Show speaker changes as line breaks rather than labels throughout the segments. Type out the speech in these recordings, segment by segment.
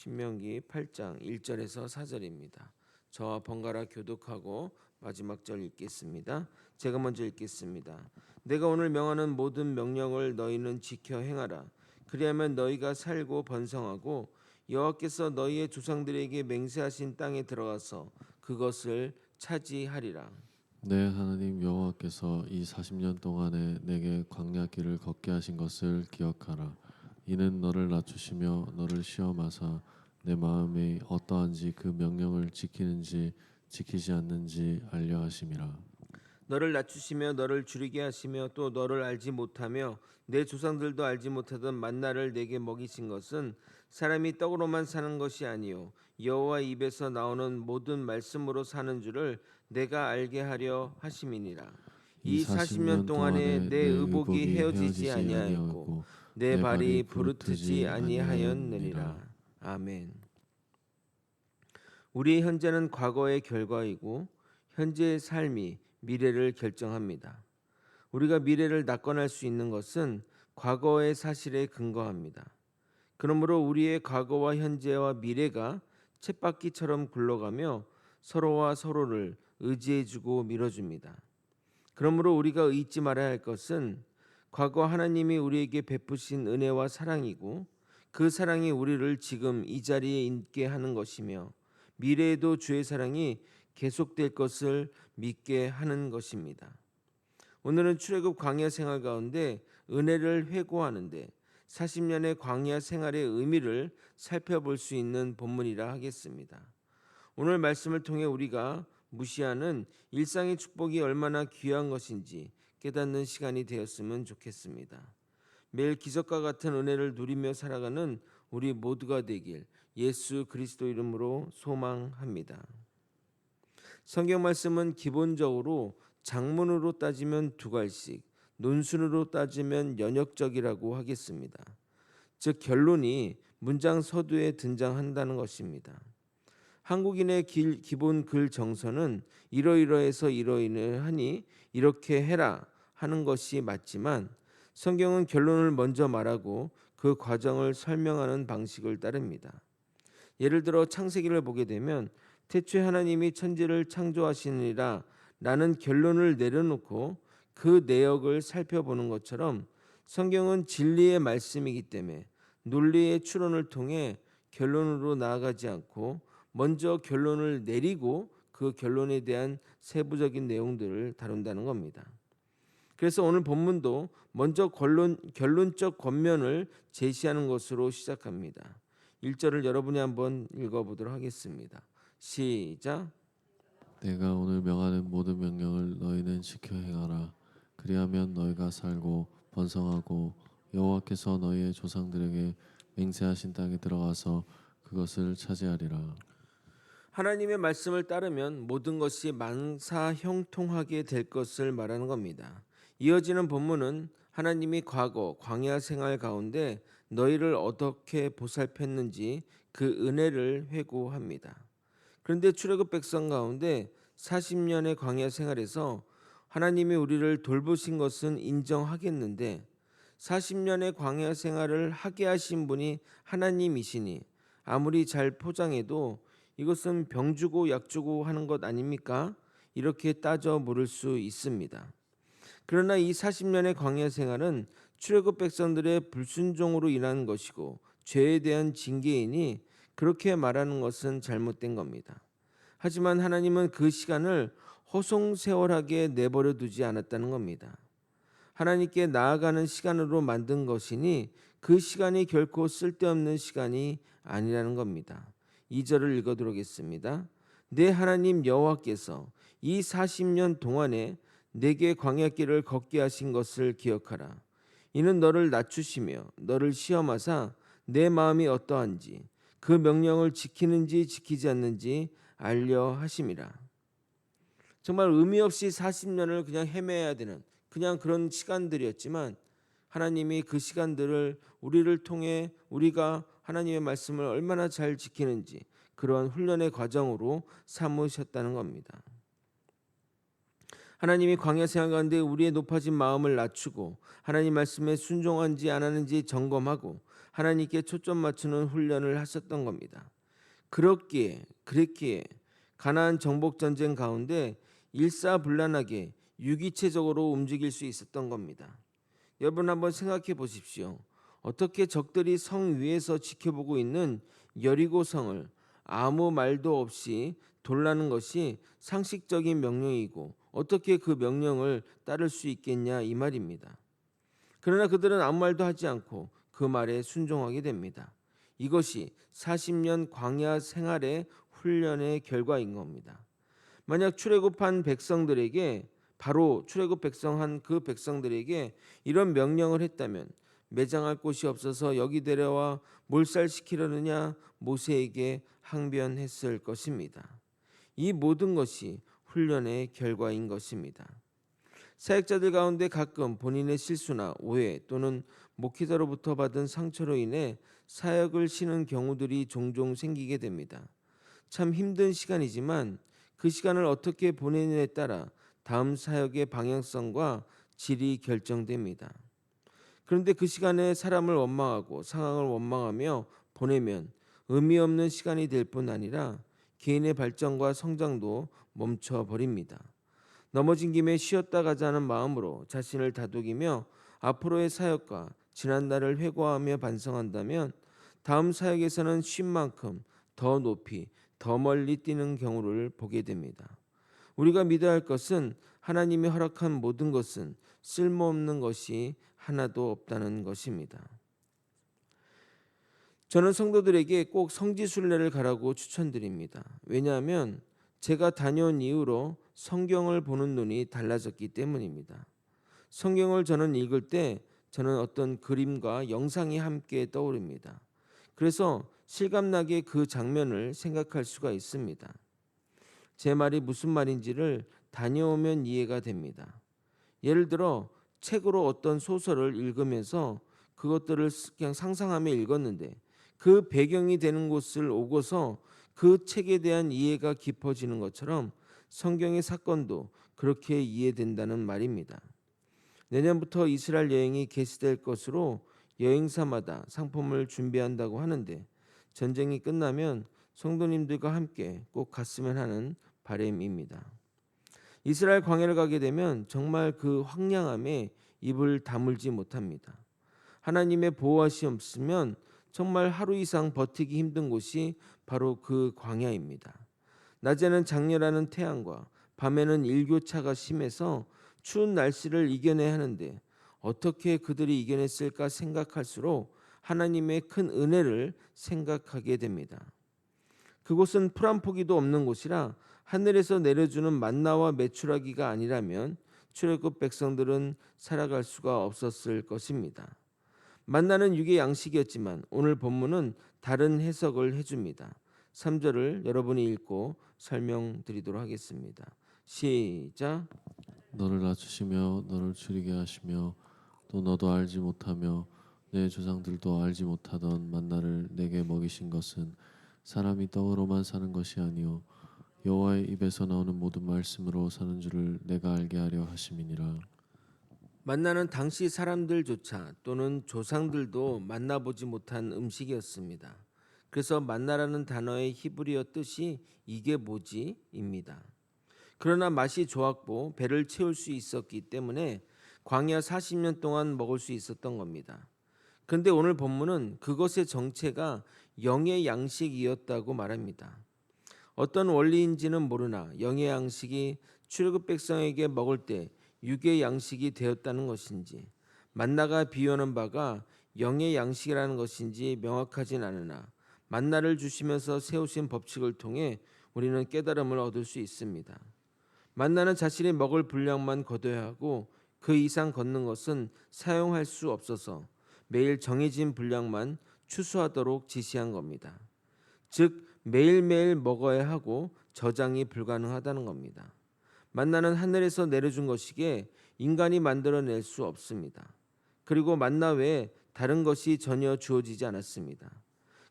신명기 8장 1절에서 4절입니다. 저와 번갈아 교독하고 마지막 절 읽겠습니다. 제가 먼저 읽겠습니다. 내가 오늘 명하는 모든 명령을 너희는 지켜 행하라. 그리하면 너희가 살고 번성하고 여호와께서 너희의 조상들에게 맹세하신 땅에 들어가서 그것을 차지하리라.
내 하나님 여호와께서 이 40년 동안에 내게 광야 길을 걷게 하신 것을 기억하라. 이는 너를 낮추시며 너를 시험하사 내 마음이 어떠한지 그 명령을 지키는지 지키지 않는지 알려 하심이라.
너를 낮추시며 너를 줄이게 하시며 또 너를 알지 못하며 내 조상들도 알지 못하던 만나를 내게 먹이신 것은 사람이 떡으로만 사는 것이 아니요 여호와 입에서 나오는 모든 말씀으로 사는 줄을 내가 알게 하려 하심이니라.
이
이 40년
40년
동안에
동안에
내
내
의복이
의복이
헤어지지
헤어지지
아니하였고
아니하였고
내
내
발이
발이
부르트지
부르트지 아니하였느니라.
아니하였느니라. 아멘. 우리의 현재는 과거의 결과이고 현재의 삶이 미래를 결정합니다. 우리가 미래를 낙관할 수 있는 것은 과거의 사실에 근거합니다. 그러므로 우리의 과거와 현재와 미래가 쳇바퀴처럼 굴러가며 서로와 서로를 의지해주고 밀어줍니다. 그러므로 우리가 잊지 말아야 할 것은 과거 하나님이 우리에게 베푸신 은혜와 사랑이고 그 사랑이 우리를 지금 이 자리에 있게 하는 것이며 미래에도 주의 사랑이 계속될 것을 믿게 하는 것입니다. 오늘은 출애굽 광야 생활 가운데 은혜를 회고하는데 40년의 광야 생활의 의미를 살펴볼 수 있는 본문이라 하겠습니다. 오늘 말씀을 통해 우리가 무시하는 일상의 축복이 얼마나 귀한 것인지 깨닫는 시간이 되었으면 좋겠습니다. 매일 기적과 같은 은혜를 누리며 살아가는 우리 모두가 되길 예수 그리스도 이름으로 소망합니다. 성경 말씀은 기본적으로 장문으로 따지면 두 갈씩, 논순으로 따지면 연역적이라고 하겠습니다. 즉 결론이 문장 서두에 등장한다는 것입니다. 한국인의 기본 글 정서는 이러이러해서 이러이러하니 이렇게 해라 하는 것이 맞지만 성경은 결론을 먼저 말하고 그 과정을 설명하는 방식을 따릅니다. 예를 들어 창세기를 보게 되면 태초에 하나님이 천지를 창조하시니라 라는 결론을 내려놓고 그 내역을 살펴보는 것처럼 성경은 진리의 말씀이기 때문에 논리의 추론을 통해 결론으로 나아가지 않고 먼저 결론을 내리고 그 결론에 대한 세부적인 내용들을 다룬다는 겁니다. 그래서 오늘 본문도 먼저 결론적 권면을 제시하는 것으로 시작합니다. 1절을 여러분이 한번 읽어보도록 하겠습니다. 시작.
내가 오늘 명하는 모든 명령을 너희는 지켜 행하라. 그리하면 너희가 살고 번성하고 여호와께서 너희의 조상들에게 맹세하신 땅에 들어가서 그것을 차지하리라.
하나님의 말씀을 따르면 모든 것이 만사형통하게 될 것을 말하는 겁니다. 이어지는 본문은 하나님이 과거 광야 생활 가운데 너희를 어떻게 보살폈는지 그 은혜를 회고합니다. 그런데 출애굽 백성 가운데 40년의 광야 생활에서 하나님이 우리를 돌보신 것은 인정하겠는데 40년의 광야 생활을 하게 하신 분이 하나님이시니 아무리 잘 포장해도 이것은 병 주고 약 주고 하는 것 아닙니까? 이렇게 따져 물을 수 있습니다. 그러나 이 40년의 광야 생활은 출애굽 백성들의 불순종으로 인한 것이고 죄에 대한 징계이니 그렇게 말하는 것은 잘못된 겁니다. 하지만 하나님은 그 시간을 허송세월하게 내버려 두지 않았다는 겁니다. 하나님께 나아가는 시간으로 만든 것이니 그 시간이 결코 쓸데없는 시간이 아니라는 겁니다. 2절을 읽어드리겠습니다. 내 하나님 여호와께서 이 40년 동안에 내게 광야길을 걷게 하신 것을 기억하라. 이는 너를 낮추시며 너를 시험하사 내 마음이 어떠한지 그 명령을 지키는지 지키지 않는지 알려 하심이라. 정말 의미 없이 40년을 그냥 헤매야 되는 그냥 그런 시간들이었지만 하나님이 그 시간들을 우리를 통해 우리가 하나님의 말씀을 얼마나 잘 지키는지 그러한 훈련의 과정으로 삼으셨다는 겁니다. 하나님이 광야 생활 가운데 우리의 높아진 마음을 낮추고 하나님 말씀에 순종한지 안 하는지 점검하고 하나님께 초점 맞추는 훈련을 하셨던 겁니다. 그랬기에 가나안 정복 전쟁 가운데 일사불란하게 유기체적으로 움직일 수 있었던 겁니다. 여러분 한번 생각해 보십시오. 어떻게 적들이 성 위에서 지켜보고 있는 여리고 성을 아무 말도 없이 돌라는 것이 상식적인 명령이고 어떻게 그 명령을 따를 수 있겠냐 이 말입니다. 그러나 그들은 아무 말도 하지 않고 그 말에 순종하게 됩니다. 이것이 40년 광야 생활의 훈련의 결과인 겁니다. 만약 출애굽한 백성들에게 바로 출애굽 백성한 그 백성들에게 이런 명령을 했다면 매장할 곳이 없어서 여기 데려와 몰살시키려느냐 모세에게 항변했을 것입니다. 이 모든 것이 훈련의 결과인 것입니다. 사역자들 가운데 가끔 본인의 실수나 오해 또는 목회자로부터 받은 상처로 인해 사역을 쉬는 경우들이 종종 생기게 됩니다. 참 힘든 시간이지만 그 시간을 어떻게 보내느냐에 따라 다음 사역의 방향성과 질이 결정됩니다. 그런데 그 시간에 사람을 원망하고 상황을 원망하며 보내면 의미 없는 시간이 될 뿐 아니라 개인의 발전과 성장도 멈춰버립니다. 넘어진 김에 쉬었다 가자는 마음으로 자신을 다독이며 앞으로의 사역과 지난날을 회고하며 반성한다면 다음 사역에서는 쉰 만큼 더 높이 더 멀리 뛰는 경우를 보게 됩니다. 우리가 믿어야 할 것은 하나님이 허락한 모든 것은 쓸모없는 것이 하나도 없다는 것입니다. 저는 성도들에게 꼭 성지순례를 가라고 추천드립니다. 왜냐하면 제가 다녀온 이후로 성경을 보는 눈이 달라졌기 때문입니다. 성경을 저는 읽을 때 저는 어떤 그림과 영상이 함께 떠오릅니다. 그래서 실감나게 그 장면을 생각할 수가 있습니다. 제 말이 무슨 말인지를 다녀오면 이해가 됩니다. 예를 들어 책으로 어떤 소설을 읽으면서 그것들을 그냥 상상하며 읽었는데 그 배경이 되는 곳을 오고서 그 책에 대한 이해가 깊어지는 것처럼 성경의 사건도 그렇게 이해된다는 말입니다. 내년부터 이스라엘 여행이 개시될 것으로 여행사마다 상품을 준비한다고 하는데 전쟁이 끝나면 성도님들과 함께 꼭 갔으면 하는 바람입니다. 이스라엘 광야를 가게 되면 정말 그 황량함에 입을 다물지 못합니다. 하나님의 보호하심이 없으면 정말 하루 이상 버티기 힘든 곳이 바로 그 광야입니다. 낮에는 장렬하는 태양과 밤에는 일교차가 심해서 추운 날씨를 이겨내야 하는데 어떻게 그들이 이겨냈을까 생각할수록 하나님의 큰 은혜를 생각하게 됩니다. 그곳은 풀 한 포기도 없는 곳이라 하늘에서 내려주는 만나와 메추라기가 아니라면 출애굽 백성들은 살아갈 수가 없었을 것입니다. 만나는 육의 양식이었지만 오늘 본문은 다른 해석을 해줍니다. 3절을 여러분이 읽고 설명드리도록 하겠습니다. 시작.
너를 낮추시며 너를 줄이게 하시며 또 너도 알지 못하며 내 조상들도 알지 못하던 만나를 내게 먹이신 것은 사람이 떡으로만 사는 것이 아니요 여호와의 입에서 나오는 모든 말씀으로 사는 줄을 내가 알게 하려 하심이니라.
만나는 당시 사람들조차 또는 조상들도 만나보지 못한 음식이었습니다. 그래서 만나라는 단어의 히브리어 뜻이 이게 뭐지?입니다. 그러나 맛이 좋았고 배를 채울 수 있었기 때문에 광야 40년 동안 먹을 수 있었던 겁니다. 그런데 오늘 본문은 그것의 정체가 영의 양식이었다고 말합니다. 어떤 원리인지는 모르나 영의 양식이 출애굽 백성에게 먹을 때 육의 양식이 되었다는 것인지 만나가 비유하는 바가 영의 양식이라는 것인지 명확하진 않으나 만나를 주시면서 세우신 법칙을 통해 우리는 깨달음을 얻을 수 있습니다. 만나는 자신이 먹을 분량만 거둬야 하고 그 이상 걷는 것은 사용할 수 없어서 매일 정해진 분량만 추수하도록 지시한 겁니다. 즉 매일매일 먹어야 하고 저장이 불가능하다는 겁니다. 만나는 하늘에서 내려준 것이기에 인간이 만들어낼 수 없습니다. 그리고 만나 외에 다른 것이 전혀 주어지지 않았습니다.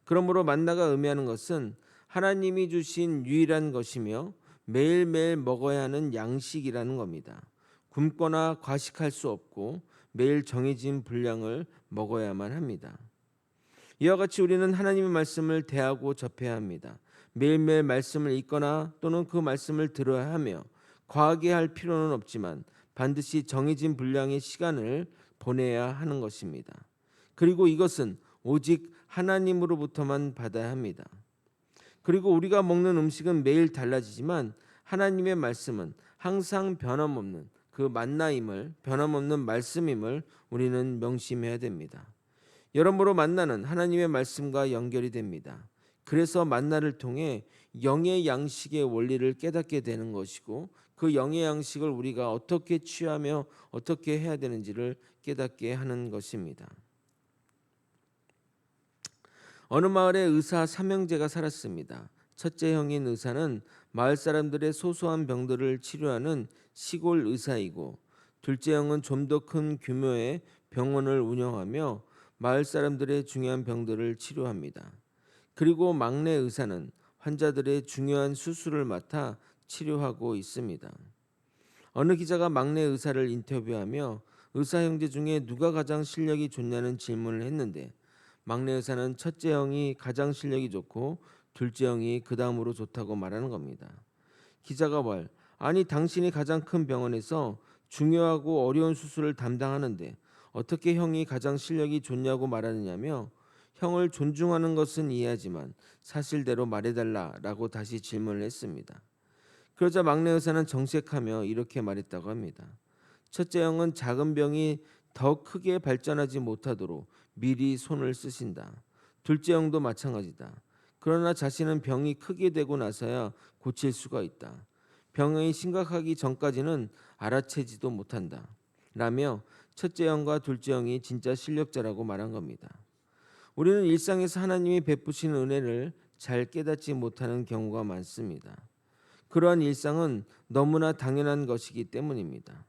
그러므로 만나가 의미하는 것은 하나님이 주신 유일한 것이며 매일매일 먹어야 하는 양식이라는 겁니다. 굶거나 과식할 수 없고 매일 정해진 분량을 먹어야만 합니다. 이와 같이 우리는 하나님의 말씀을 대하고 접해야 합니다. 매일매일 말씀을 읽거나 또는 그 말씀을 들어야 하며 과하게 할 필요는 없지만 반드시 정해진 분량의 시간을 보내야 하는 것입니다. 그리고 이것은 오직 하나님으로부터만 받아야 합니다. 그리고 우리가 먹는 음식은 매일 달라지지만 하나님의 말씀은 항상 변함없는 그 만나임을, 변함없는 말씀임을 우리는 명심해야 됩니다. 여러모로 만나는 하나님의 말씀과 연결이 됩니다. 그래서 만나를 통해 영의 양식의 원리를 깨닫게 되는 것이고 그 영의 양식을 우리가 어떻게 취하며 어떻게 해야 되는지를 깨닫게 하는 것입니다. 어느 마을에 의사 삼형제가 살았습니다. 첫째 형인 의사는 마을 사람들의 소소한 병들을 치료하는 시골 의사이고 둘째 형은 좀 더 큰 규모의 병원을 운영하며 마을 사람들의 중요한 병들을 치료합니다. 그리고 막내 의사는 환자들의 중요한 수술을 맡아 치료하고 있습니다. 어느 기자가 막내 의사를 인터뷰하며 의사 형제 중에 누가 가장 실력이 좋냐는 질문을 했는데 막내 의사는 첫째 형이 가장 실력이 좋고 둘째 형이 그 다음으로 좋다고 말하는 겁니다. 기자가 아니 당신이 가장 큰 병원에서 중요하고 어려운 수술을 담당하는데 어떻게 형이 가장 실력이 좋냐고 말하느냐며 형을 존중하는 것은 이해하지만 사실대로 말해달라라고 다시 질문을 했습니다. 그러자 막내 의사는 정색하며 이렇게 말했다고 합니다. 첫째 형은 작은 병이 더 크게 발전하지 못하도록 미리 손을 쓰신다. 둘째 형도 마찬가지다. 그러나 자신은 병이 크게 되고 나서야 고칠 수가 있다. 병이 심각하기 전까지는 알아채지도 못한다. 라며 첫째 형과 둘째 형이 진짜 실력자라고 말한 겁니다. 우리는 일상에서 하나님이 베푸시는 은혜를 잘 깨닫지 못하는 경우가 많습니다. 그러한 일상은 너무나 당연한 것이기 때문입니다.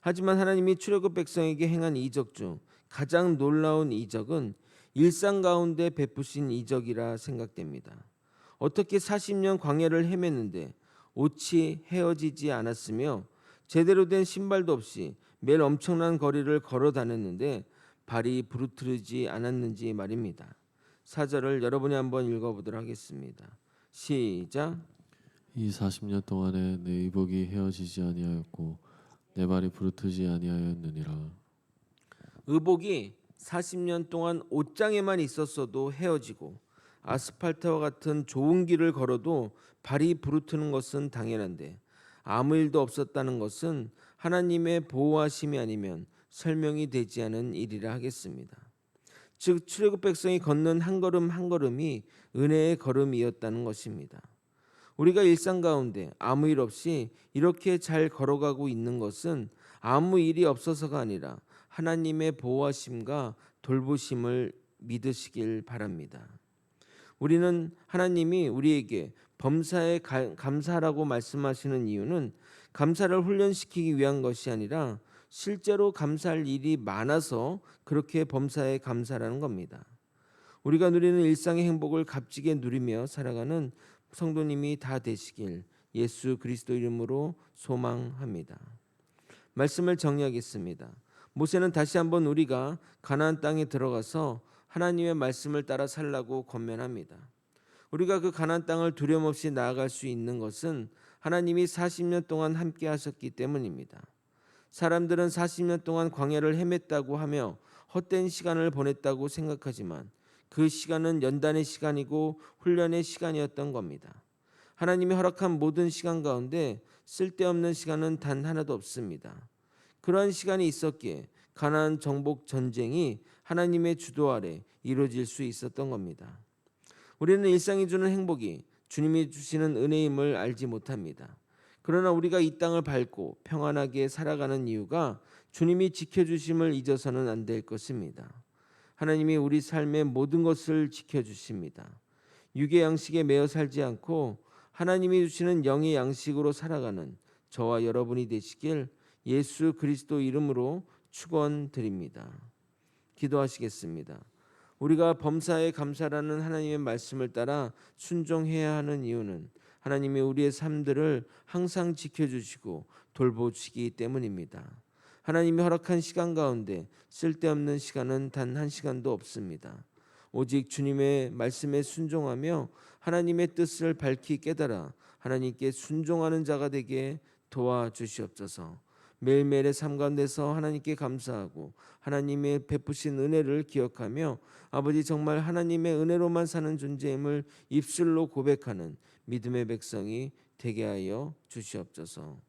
하지만 하나님이 출애굽 백성에게 행한 이적 중 가장 놀라운 이적은 일상 가운데 베푸신 이적이라 생각됩니다. 어떻게 40년 광야를 헤맸는데 옷이 헤어지지 않았으며 제대로 된 신발도 없이 매일 엄청난 거리를 걸어 다녔는데 발이 부르트르지 않았는지 말입니다. 4절을 여러분이 한번 읽어보도록 하겠습니다. 시작.
이 40년 동안에 내 의복이 헤어지지 아니하였고 내 발이 부르트지 아니하였느니라.
의복이 40년 동안 옷장에만 있었어도 헤어지고 아스팔트와 같은 좋은 길을 걸어도 발이 부르트는 것은 당연한데 아무 일도 없었다는 것은 하나님의 보호하심이 아니면 설명이 되지 않은 일이라 하겠습니다. 즉 출애굽 백성이 걷는 한 걸음 한 걸음이 은혜의 걸음이었다는 것입니다. 우리가 일상 가운데 아무 일 없이 이렇게 잘 걸어가고 있는 것은 아무 일이 없어서가 아니라 하나님의 보호하심과 돌보심을 믿으시길 바랍니다. 우리는 하나님이 우리에게 범사에 감사하라고 말씀하시는 이유는 감사를 훈련시키기 위한 것이 아니라 실제로 감사할 일이 많아서 그렇게 범사에 감사라는 겁니다. 우리가 누리는 일상의 행복을 값지게 누리며 살아가는 성도님이 다 되시길 예수 그리스도 이름으로 소망합니다. 말씀을 정리하겠습니다. 모세는 다시 한번 우리가 가나안 땅에 들어가서 하나님의 말씀을 따라 살라고 권면합니다. 우리가 그 가나안 땅을 두려움 없이 나아갈 수 있는 것은 하나님이 40년 동안 함께 하셨기 때문입니다. 사람들은 40년 동안 광야를 헤맸다고 하며 헛된 시간을 보냈다고 생각하지만 그 시간은 연단의 시간이고 훈련의 시간이었던 겁니다. 하나님이 허락한 모든 시간 가운데 쓸데없는 시간은 단 하나도 없습니다. 그러한 시간이 있었기에 가나안 정복 전쟁이 하나님의 주도 아래 이루어질 수 있었던 겁니다. 우리는 일상이 주는 행복이 주님이 주시는 은혜임을 알지 못합니다. 그러나 우리가 이 땅을 밟고 평안하게 살아가는 이유가 주님이 지켜주심을 잊어서는 안 될 것입니다. 하나님이 우리 삶의 모든 것을 지켜주십니다. 육의 양식에 매여 살지 않고 하나님이 주시는 영의 양식으로 살아가는 저와 여러분이 되시길 예수 그리스도 이름으로 축원드립니다. 기도하시겠습니다. 우리가 범사에 감사라는 하나님의 말씀을 따라 순종해야 하는 이유는 하나님이 우리의 삶들을 항상 지켜주시고 돌보시기 때문입니다. 하나님이 허락한 시간 가운데 쓸데없는 시간은 단 한 시간도 없습니다. 오직 주님의 말씀에 순종하며 하나님의 뜻을 밝히 깨달아 하나님께 순종하는 자가 되게 도와주시옵소서. 매일매일의 삶 가운데서 하나님께 감사하고 하나님의 베푸신 은혜를 기억하며 아버지 정말 하나님의 은혜로만 사는 존재임을 입술로 고백하는 믿음의 백성이 되게 하여 주시옵소서.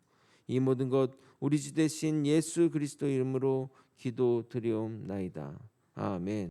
이 모든 것 우리 주 대신 예수 그리스도 이름으로 기도드리옵나이다. 아멘.